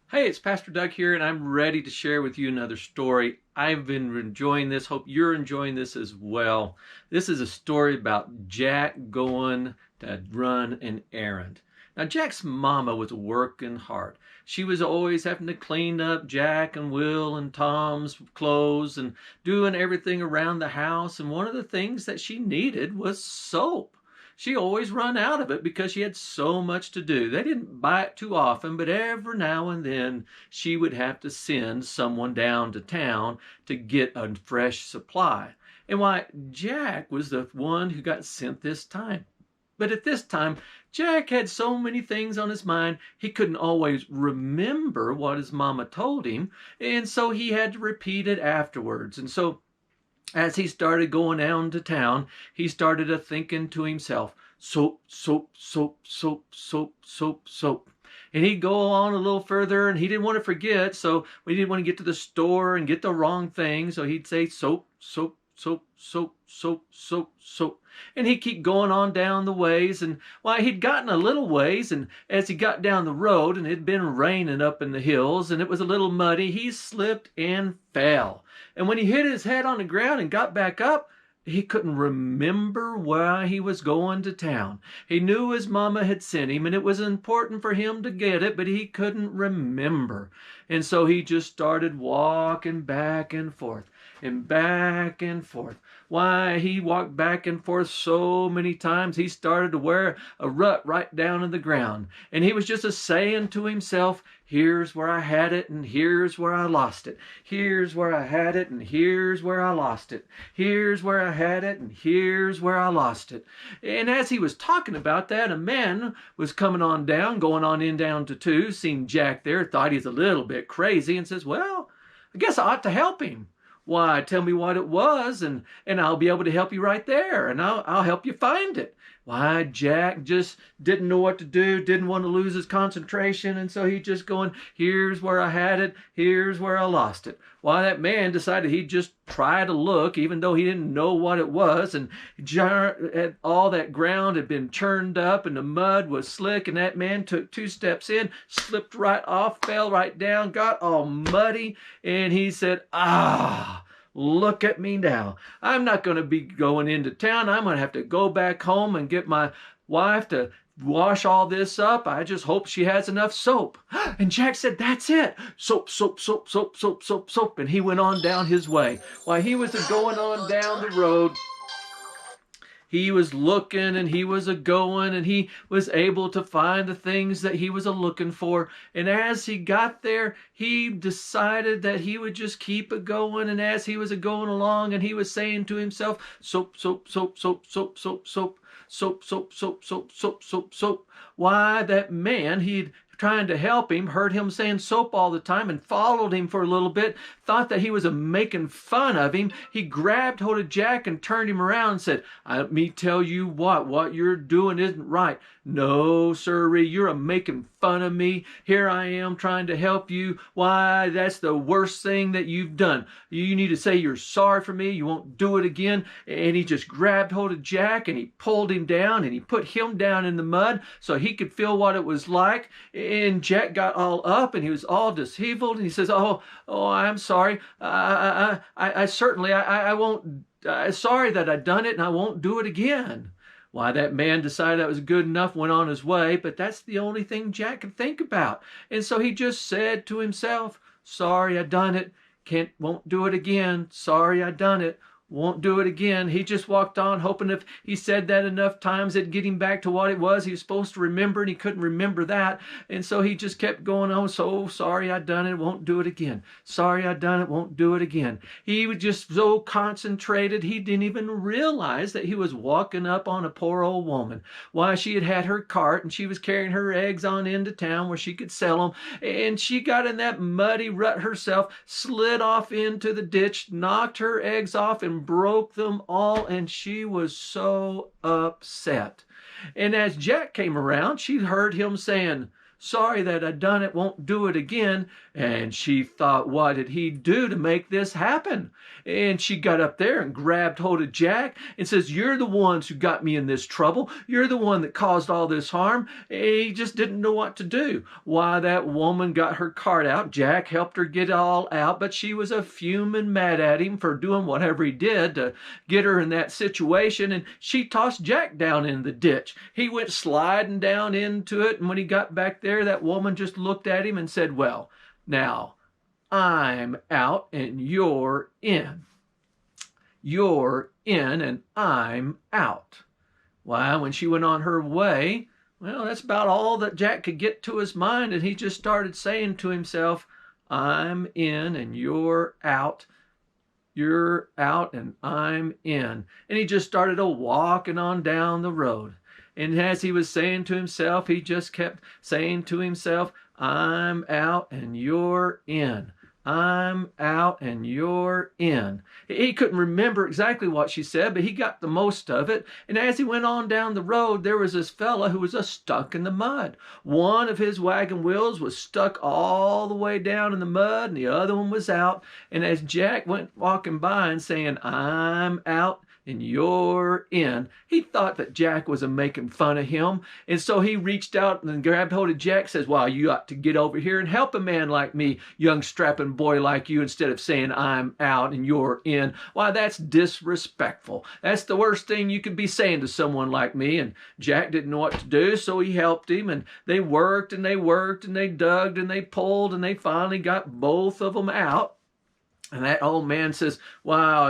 Hey, it's Pastor Doug here, and I'm ready to share with you another story. I've been enjoying this. Hope you're enjoying this as well. This is a story about Jack going to run an errand. Now, Jack's mama was working hard. She was always having to clean up Jack and Will and Tom's clothes and doing everything around the house. And one of the things that she needed was soap. She always run out of it because she had so much to do. They didn't buy it too often, but every now and then she would have to send someone down to town to get a fresh supply. And why, Jack was the one who got sent this time. But at this time, Jack had so many things on his mind, he couldn't always remember what his mama told him, and so he had to repeat it afterwards. And so as he started going down to town, he started a thinking to himself, soap, soap, soap, soap, soap, soap, soap. And he'd go on a little further, and he didn't want to forget, so he didn't want to get to the store and get the wrong thing, so he'd say soap, soap, soap, soap, soap, soap, soap. And he'd keep going on down the ways, and why, he'd gotten a little ways, and as he got down the road, and it had been raining up in the hills, and it was a little muddy, he slipped and fell. And when he hit his head on the ground and got back up, he couldn't remember why he was going to town. He knew his mama had sent him, and it was important for him to get it, but he couldn't remember. And so he just started walking back and forth and back and forth. Why, he walked back and forth so many times, he started to wear a rut right down in the ground. And he was just a saying to himself, here's where I had it, and here's where I lost it. Here's where I had it, and here's where I lost it. Here's where I had it, and here's where I lost it. And as he was talking about that, a man was coming on down, going on in down to two, seen Jack there, thought he was a little bit crazy, and says, well, I guess I ought to help him. Why, tell me what it was, and I'll be able to help you right there, and I'll help you find it. Why, Jack just didn't know what to do, didn't want to lose his concentration, and so he just going, here's where I had it, here's where I lost it. Why, that man decided he'd just try to look, even though he didn't know what it was, and all that ground had been churned up, and the mud was slick, and that man took 2 steps in, slipped right off, fell right down, got all muddy, and he said, look at me now. I'm not going to be going into town. I'm going to have to go back home and get my wife to wash all this up. I just hope she has enough soap. And Jack said, that's it. Soap, soap, soap, soap, soap, soap, soap. And he went on down his way. While he was going on down the road, he was looking and he was a-going, and he was able to find the things that he was a-looking for. And as he got there, he decided that he would just keep a-going. And as he was a-going along, and he was saying to himself, soap, soap, soap, soap, soap, soap, soap, soap, soap, soap, soap, soap, soap, soap. Why, that man, he'd trying to help him, heard him saying soap all the time, and followed him for a little bit, thought that he was making fun of him. He grabbed hold of Jack and turned him around and said, let me tell you what you're doing isn't right. No, sirree, you're making fun of me. Here I am trying to help you. Why, that's the worst thing that you've done. You need to say you're sorry for me. You won't do it again. And he just grabbed hold of Jack, and he pulled him down, and he put him down in the mud so he could feel what it was like. And Jack got all up, and he was all disheveled, and he says, oh, I'm sorry. I certainly, I won't, sorry that I done it, and I won't do it again. Why, that man decided that was good enough, went on his way, but that's the only thing Jack could think about. And so he just said to himself, sorry I done it, won't do it again, sorry I done it, won't do it again. He just walked on, hoping if he said that enough times, it'd get him back to what it was he was supposed to remember, and he couldn't remember that. And so he just kept going on, so sorry I done it, won't do it again. Sorry I done it, won't do it again. He was just so concentrated, he didn't even realize that he was walking up on a poor old woman. Why, she had had her cart, and she was carrying her eggs on into town where she could sell them, and she got in that muddy rut herself, slid off into the ditch, knocked her eggs off, and broke them all, and she was so upset. And as Jack came around, she heard him saying, Sorry that I done it, won't do it again. And she thought, what did he do to make this happen? And she got up there and grabbed hold of Jack and says, you're the ones who got me in this trouble. You're the one that caused all this harm. He just didn't know what to do. Why, that woman got her cart out. Jack helped her get it all out, but she was a fuming mad at him for doing whatever he did to get her in that situation, and she tossed Jack down in the ditch. He went sliding down into it, and when he got back there, that woman just looked at him and said, well, now, I'm out and you're in. You're in and I'm out. Why, when she went on her way, well, that's about all that Jack could get to his mind, and he just started saying to himself, I'm in and you're out. You're out and I'm in. And he just started walking on down the road. And as he was saying to himself, he just kept saying to himself, I'm out and you're in. I'm out and you're in. He couldn't remember exactly what she said, but he got the most of it. And as he went on down the road, there was this fella who was stuck in the mud. One of his wagon wheels was stuck all the way down in the mud, and the other one was out. And as Jack went walking by and saying, I'm out and you're in, he thought that Jack was making fun of him. And so he reached out and grabbed hold of Jack, says, well, you ought to get over here and help a man like me, young strapping boy like you, instead of saying I'm out and you're in. Why, that's disrespectful. That's the worst thing you could be saying to someone like me. And Jack didn't know what to do, so he helped him, and they worked and they worked and they dug and they pulled, and they finally got both of them out. And that old man says, wow,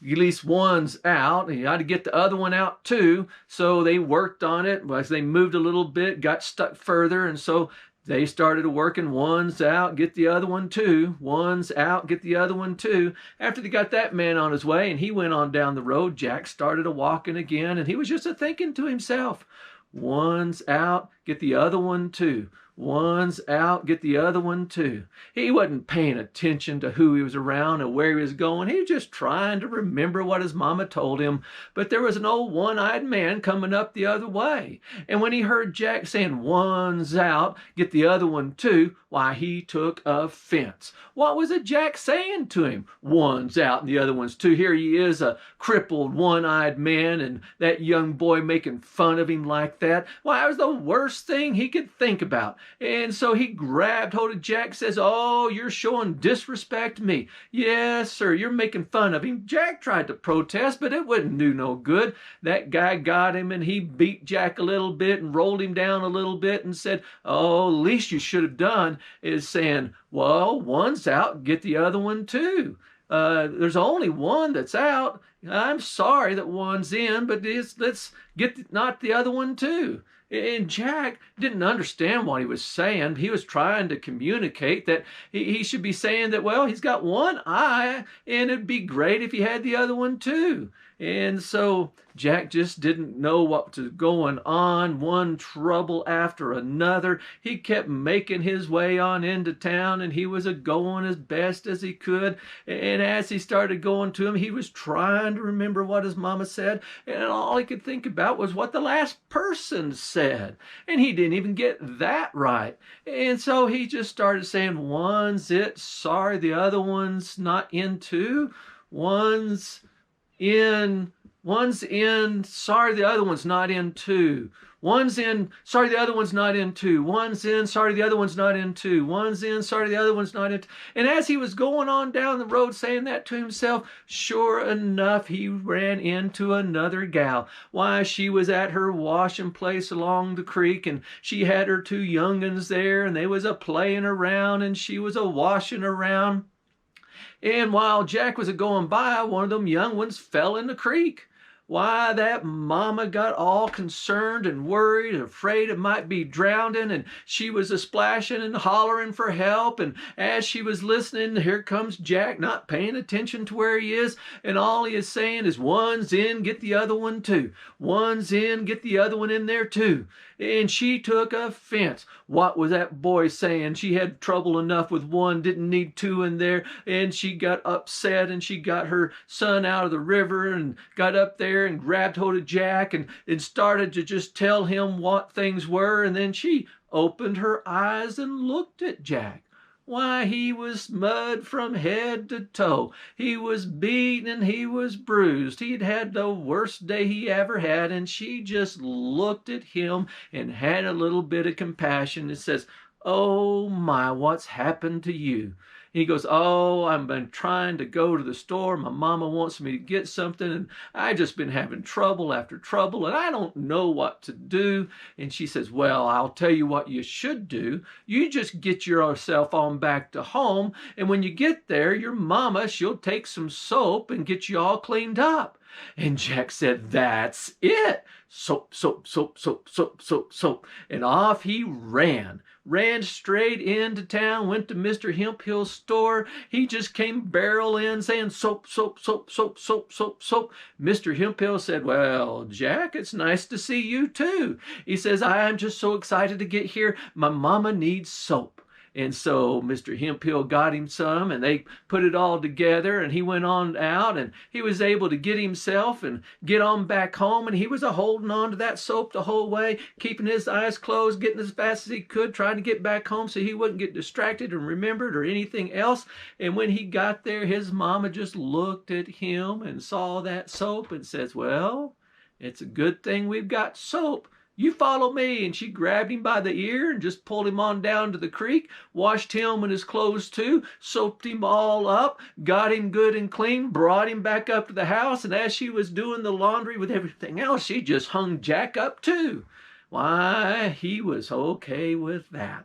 at least one's out, and you ought to get the other one out too. So they worked on it. As they moved a little bit, got stuck further, and so they started working. One's out, get the other one too. One's out, get the other one too. After they got that man on his way and he went on down the road, Jack started walking again, and he was just thinking to himself, one's out, get the other one too. One's out, get the other one too. He wasn't paying attention to who he was around or where he was going. He was just trying to remember what his mama told him. But there was an old one-eyed man coming up the other way. And when he heard Jack saying, one's out, get the other one too, why, he took offense. What was it Jack saying to him? One's out and the other one's too. Here he is, a crippled, one-eyed man, and that young boy making fun of him like that. Why, it was the worst thing he could think about. And so he grabbed hold of Jack, says, oh, you're showing disrespect to me. Yes, sir, you're making fun of him. Jack tried to protest, but it wouldn't do no good. That guy got him, and he beat Jack a little bit and rolled him down a little bit and said, oh, least you should have done is saying, well, one's out, get the other one too. There's only one that's out. I'm sorry that one's in, but let's get not the other one too. And Jack didn't understand what he was saying. He was trying to communicate that he should be saying that, well, he's got one eye, and it'd be great if he had the other one too. And so Jack just didn't know what was going on, one trouble after another. He kept making his way on into town, and he was going as best as he could. And as he started going to him, he was trying to remember what his mama said, and all he could think about was what the last person said. And he didn't even get that right. And so he just started saying, one's it, sorry the other one's not in too. One's in, sorry the other one's not in too. One's in, sorry the other one's not in too. One's in, sorry the other one's not in too. One's in, sorry the other one's not in. And as he was going on down the road saying that to himself, sure enough, he ran into another gal. Why, she was at her washing place along the creek, and she had her two young'uns there, and they was playing around, and she was washing around. And while Jack was going by, one of them young ones fell in the creek. Why, that mama got all concerned and worried, afraid it might be drowning, and she was splashing and hollering for help. And as she was listening, here comes Jack, not paying attention to where he is, and all he is saying is, one's in, get the other one too. One's in, get the other one in there too. And she took offense. What was that boy saying? She had trouble enough with one, didn't need two in there, and she got upset, and she got her son out of the river and got up there and grabbed hold of Jack and started to just tell him what things were. And then she opened her eyes and looked at Jack. Why, he was mud from head to toe. He was beaten and he was bruised. He'd had the worst day he ever had, and she just looked at him and had a little bit of compassion and says, "Oh my, what's happened to you?" He goes, "Oh, I've been trying to go to the store. My mama wants me to get something, and I've just been having trouble after trouble, and I don't know what to do." And she says, "Well, I'll tell you what you should do. You just get yourself on back to home, and when you get there, your mama, she'll take some soap and get you all cleaned up." And Jack said, "That's it. Soap, soap, soap, soap, soap, soap, soap." And off he ran straight into town, went to Mr. Hemphill's store. He just came barrel in saying, "Soap, soap, soap, soap, soap, soap, soap." Mr. Hemphill said, "Well, Jack, it's nice to see you too." He says, "I'm just so excited to get here. My mama needs soap." And so Mr. Hemphill got him some, and they put it all together, and he went on out, and he was able to get himself and get on back home, and he was holding on to that soap the whole way, keeping his eyes closed, getting as fast as he could, trying to get back home so he wouldn't get distracted and remembered or anything else. And when he got there, his mama just looked at him and saw that soap and says, "Well, it's a good thing we've got soap. You follow me." And she grabbed him by the ear and just pulled him on down to the creek, washed him and his clothes too, soaped him all up, got him good and clean, brought him back up to the house, and as she was doing the laundry with everything else, she just hung Jack up too. Why, he was okay with that.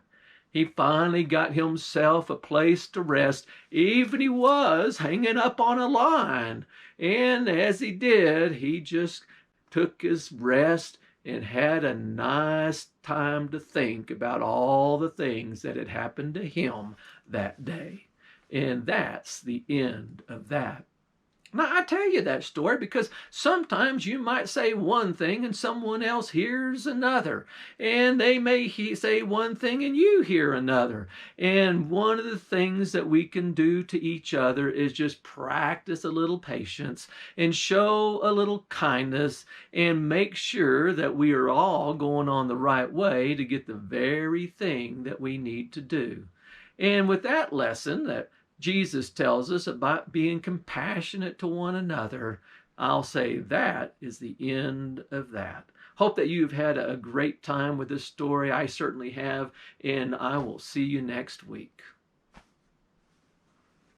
He finally got himself a place to rest, even he was hanging up on a line. And as he did, he just took his rest and had a nice time to think about all the things that had happened to him that day. And that's the end of that. Now, I tell you that story because sometimes you might say one thing and someone else hears another. And they may say one thing and you hear another. And one of the things that we can do to each other is just practice a little patience and show a little kindness and make sure that we are all going on the right way to get the very thing that we need to do. And with that lesson that Jesus tells us about being compassionate to one another, I'll say that is the end of that. Hope that you've had a great time with this story. I certainly have, and I will see you next week.